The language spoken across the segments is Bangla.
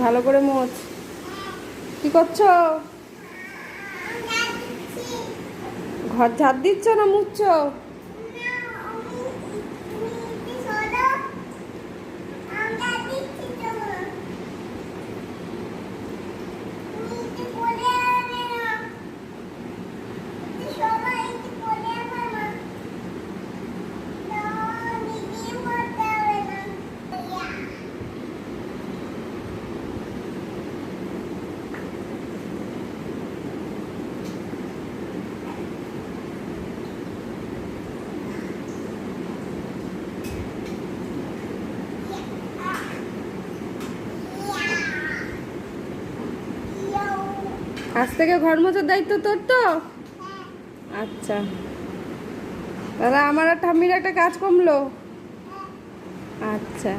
ভালো করে মোছ। কি করছো? ঘর ঝাড় দিচ্ছ না মুছছো? আজ থেকে ঘর মোছার দায়িত্ব তোর তো? আচ্ছা, দাদা আমার আর ঠাম্মির একটা কাজ কমলো। আচ্ছা,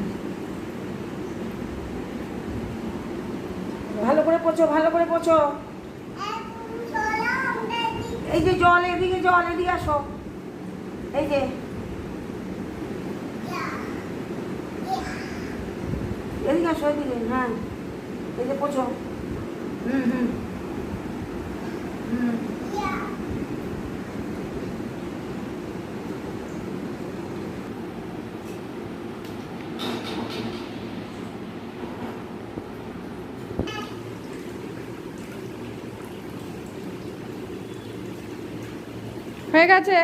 ভালো করে পোছো, ভালো করে পোছো। এই যে জল, এদিকে জল, এদিকে আসো। এই যে এদিকে আসো, এদিকে। হ্যাঁ, এই যে পোছো। হুম হুম হুম। হয়ে গেছে।